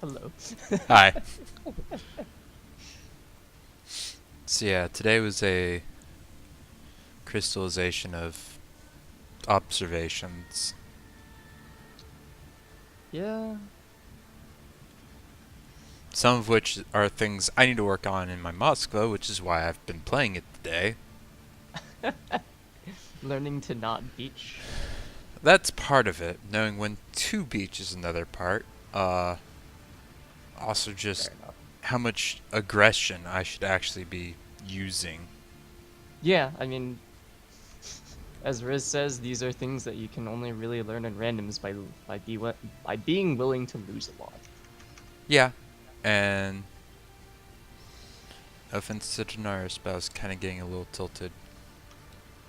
Hello. Hi. So yeah, today was a crystallization of observations. Yeah. Some of which are things I need to work on in my Moskva, which is why I've been playing it today. Learning to not beach. That's part of it. Knowing when to beach is another part. Also Fair just enough. how much aggression I should actually be using. Yeah, I mean, as Riz says, these are things that you can only really learn in randoms by being willing to lose a lot. Yeah, and no offense to Daenerys, but I was kind of getting a little tilted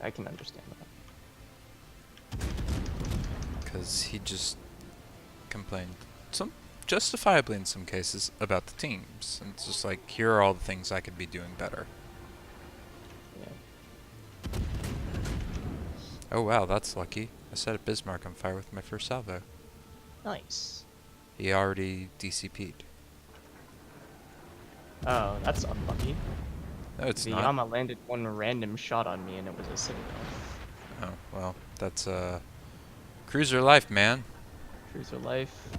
I can understand that. because he just complained, some justifiably in some cases, about the teams. And it's just like, here are all the things I could be doing better. Yeah. Oh wow, that's lucky. I set a Bismarck on fire with my first salvo. Nice. He already DCP'd. Oh, that's unlucky. No, it's The not. Yama landed one random shot on me and it was a citadel. Oh, well, that's cruiser life, man. Cruiser life.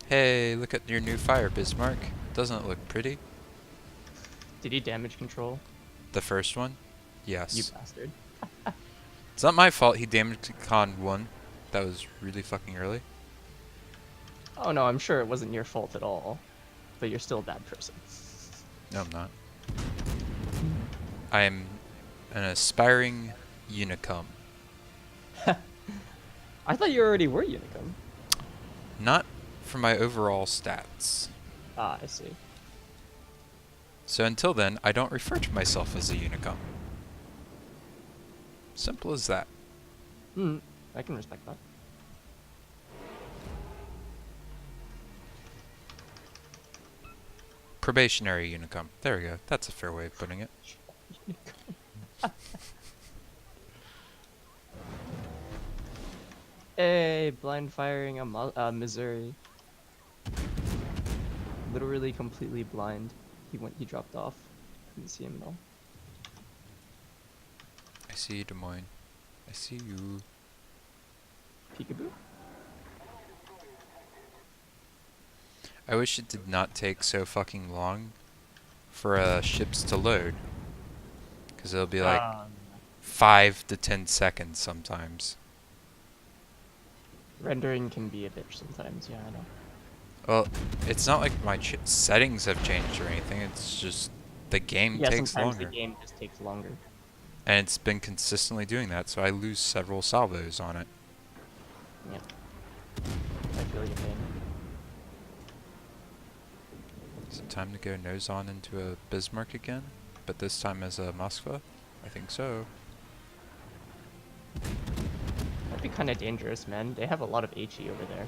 Hey, look at your new fire, Bismarck. Doesn't it look pretty? Did he damage control? The first one? You Yes. bastard. It's not my fault he damaged Con 1. That was really fucking early. Oh no, I'm sure it wasn't your fault at all. But you're still a bad person. No, I'm not. I am an aspiring unicum. I thought you already were Unicum. Not for my overall stats. Ah, I see. So until then, I don't refer to myself as a unicum. Simple as that. Hmm, I can respect that. Probationary unicum. There we go. That's a fair way of putting it. Hey, blind firing a Missouri. Literally completely blind. He dropped off. Couldn't see him at all. I see you, Des Moines. I see you. Peekaboo? I wish it did not take so fucking long for ships to load. Because it'll be like Um, 5 to 10 seconds sometimes. Rendering can be a bitch sometimes, yeah, I know. Well, it's not like my settings have changed or anything. It's just the game Yeah, takes sometimes the longer. game just takes longer. And it's been consistently doing that, so I lose several salvos on it. Yeah. I feel your pain. Is it time to go nose on into a Bismarck again? But this time as a Moskva? I think so. That'd be kind of dangerous, man. They have a lot of HE over there.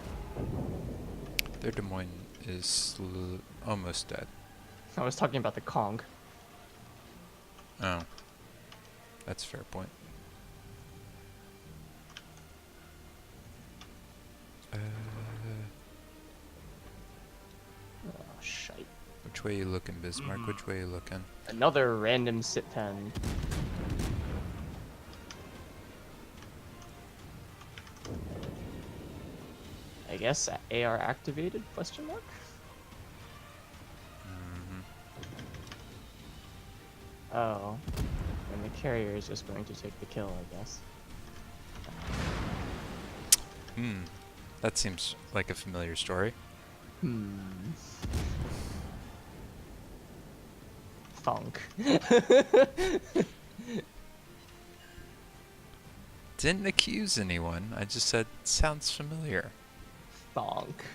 Their Des Moines is almost dead. I was talking about the Kong. Oh. That's a fair point. Oh, shite. Which way you looking, Bismarck? Which way you looking? Another random sit pen. I guess AR activated? Question mark. Mm-hmm. Oh, and the carrier is just going to take the kill, I guess. Hmm. That seems like a familiar story. Hmm. Thunk. Didn't accuse anyone. I just said, sounds familiar. Thonk.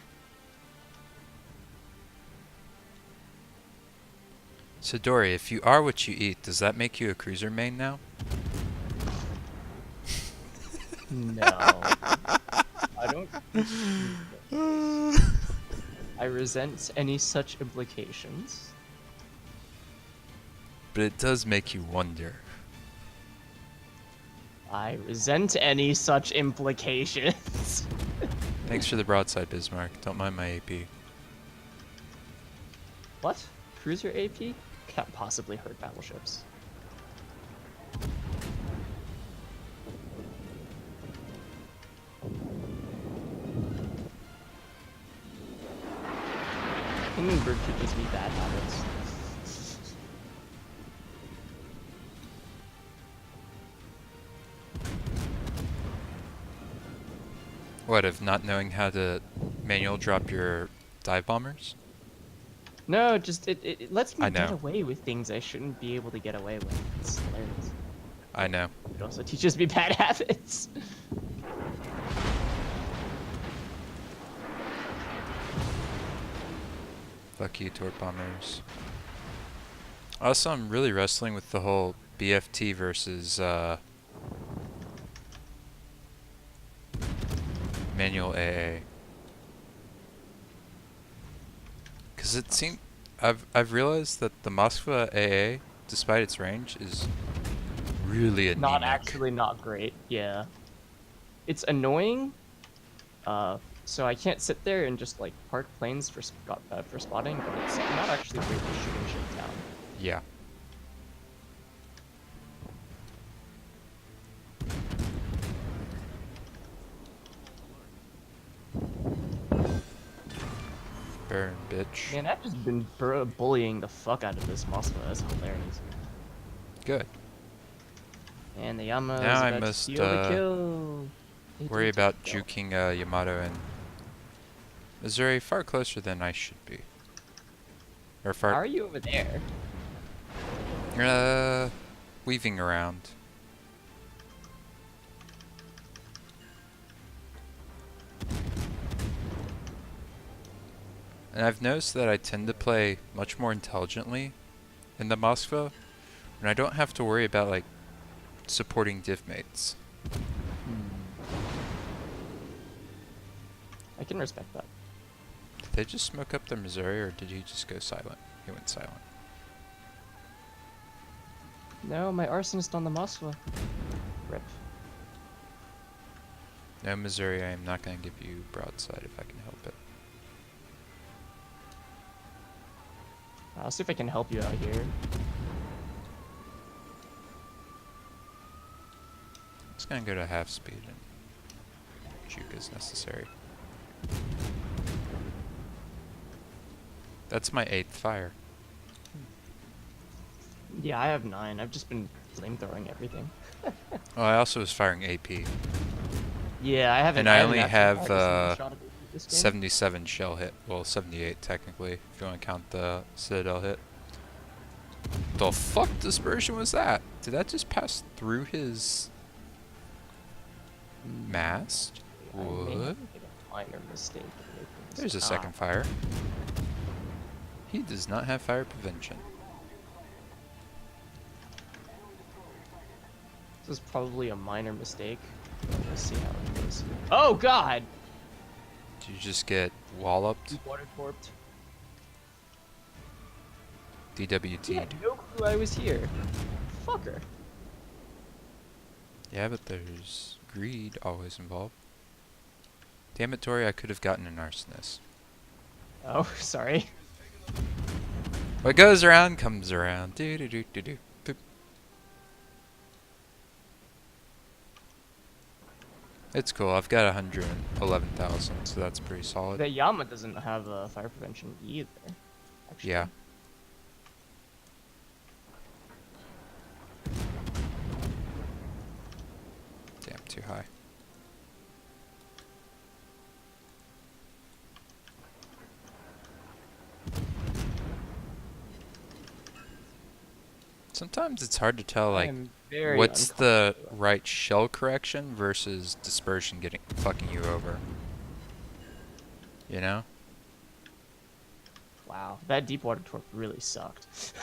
So Dory, if you are what you eat, does that make you a cruiser main now? No. I don't. I resent any such implications. but it does make you wonder. I resent any such implications. Thanks for the broadside, Bismarck. Don't mind my AP. What? Cruiser AP? Can't possibly hurt battleships. Hindenburg could just be bad habits. What, of not knowing how to manual drop your dive bombers? No, just it lets me I get know. away with things I shouldn't be able to get away with. It's hilarious. I know. It also teaches me bad habits. Fuck you, torp bombers. Also, I'm really wrestling with the whole BFT versus manual AA. Cause it seemed I've realized that the Moskva AA, despite its range, is really anemic. Not actually not great. Yeah. It's annoying. So I can't sit there and just like park planes for spotting, but it's not actually great for shooting shit down. Yeah. Burn, bitch. Man, I've just been bullying the fuck out of this Moskva. That's hilarious. Good. And the Yama is Now I about to must steal the kill. worry about juking Yamato and Missouri far closer than I should be. Or How far. are you over there? Weaving around. And I've noticed that I tend to play much more intelligently in the Moskva, and I don't have to worry about like supporting div mates. I can respect that. Did they just smoke up the Missouri, or did he just go silent? He went silent. No, my arsonist on the Moskva. Rip. No, Missouri, I am not going to give you broadside if I can help it. I'll see if I can help you out here. It's going to go to half speed and juke as necessary. That's my 8th fire. Yeah, I have 9. I've just been flamethrowing everything. Oh, I also was firing AP. Yeah, I haven't. And I only haven't have actually had a single shot of it this game. 77 shell hit. Well, 78 technically, if you want to count the Citadel hit. The fuck dispersion was that? Did that just pass through his mast? I may What? have made a minor mistake. in making this. There's a second fire. He does not have fire prevention. This is probably a minor mistake. But we'll see how it goes. Oh god! Did you just get walloped? Water torped. DWT'd. He had no clue I was here. Fucker. Yeah, but there's greed always involved. Damn it, Tori, I could have gotten an arsonist. Oh, sorry. What goes around comes around. Do do do do do. Boop. It's cool. I've got 111,000, so that's pretty solid. The Yama doesn't have fire prevention either. Actually. Yeah. Damn, too high. Sometimes it's hard to tell, I like, am very what's the uncomfortable. right shell correction versus dispersion getting fucking you over. You know? Wow, that deep water torp really sucked.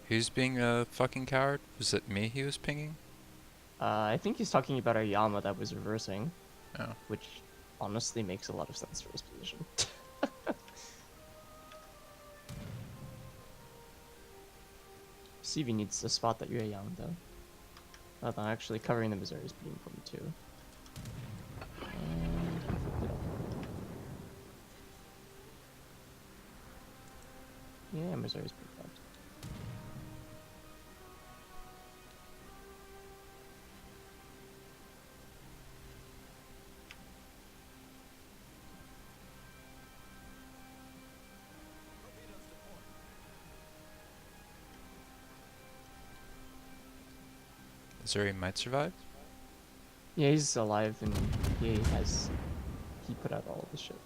Who's being a fucking coward? Was it me he was pinging? I think he's talking about our Yama that was reversing, Oh. which honestly makes a lot of sense for his position. CV needs to spot that you're young, though. Although actually covering the Missouri is pretty important too. And he flipped it up. Yeah, Missouri's pretty fucked. Missouri might survive? Yeah, he's alive and he put out all of the shit.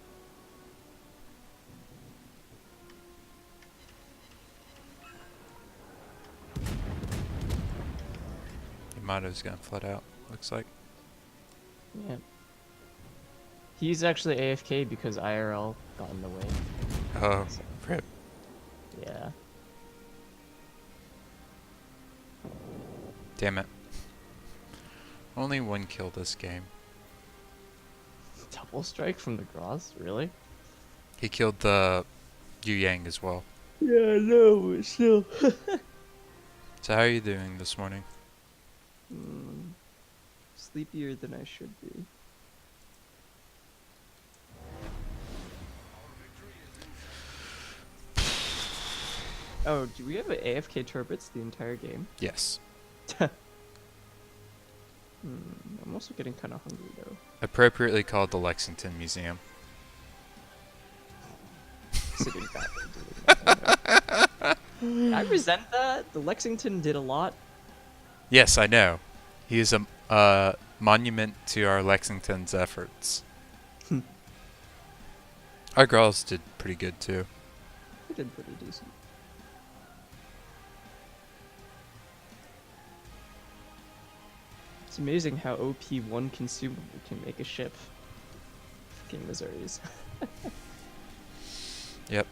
Yamato's gonna flood out, looks like. Yeah. He's actually AFK because IRL got in the way. Oh, So, rip. yeah. Damn it. Only one kill this game. Double strike from the Gross? Really? He killed the Yu Yang as well. Yeah, no, but still. So how are you doing this morning? Sleepier than I should be. Oh, do we have AFK turbits the entire game? Yes. I'm also getting kind of hungry though. Appropriately called the Lexington Museum. Sitting back and doing nothing. I resent that. The Lexington did a lot. Yes, I know. He is a monument to our Lexington's efforts. Our girls did pretty good too. They did pretty decent. It's amazing how OP one consumable can make a ship. Fucking Missouris. Yep.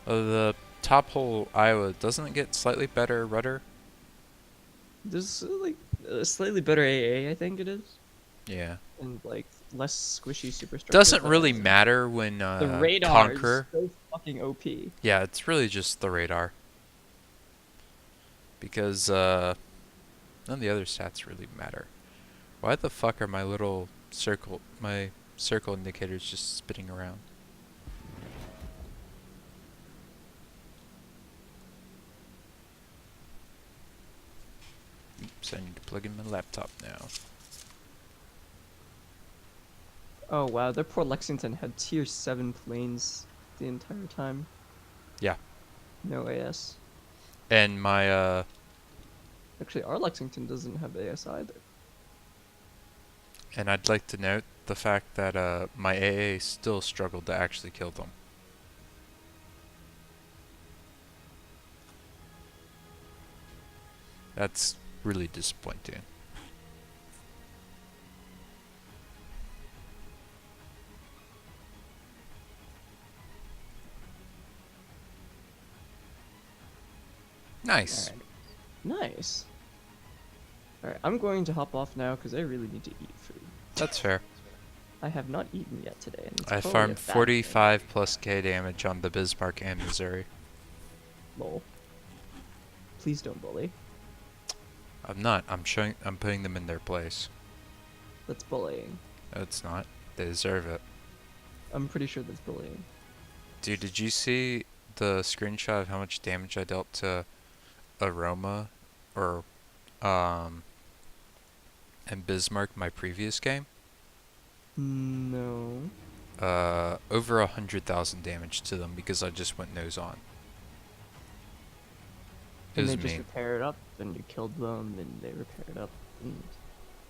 The top hole Iowa doesn't it get slightly better rudder? There's like a slightly better AA, I think it is, Yeah. and like less squishy superstructure. Doesn't but really matter when the radar Conqueror. is so fucking OP. Yeah, it's really just the radar. Because none of the other stats really matter. Why the fuck are my circle indicators just spinning around? Oops, I need to plug in my laptop now. Oh wow, their poor Lexington had tier 7 planes the entire time. Yeah. No AS. And my Actually, our Lexington doesn't have AS either. and I'd like to note the fact that my AA still struggled to actually kill them. That's really disappointing. Nice. Alright. Nice. Alright, I'm going to hop off now because I really need to eat food. That's fair. I have not eaten yet today. And it's I probably a farmed bad thing. 45 plus K damage on the Bismarck and Missouri. Lol. Please don't bully. I'm not. I'm putting them in their place. That's bullying. No, it's not. They deserve it. I'm pretty sure that's bullying. Dude, did you see the screenshot of how much damage I dealt to Aroma or and Bismarck my previous game? No. Over 100,000 damage to them because I just went nose on. It And was they just me. repair it up, and you killed them, and they repair it up. And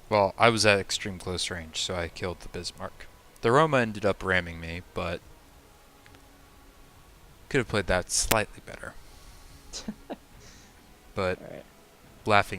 Well, I was at extreme close range, so I killed the Bismarck. The Roma ended up ramming me, but could have played that slightly better. But alright. laughing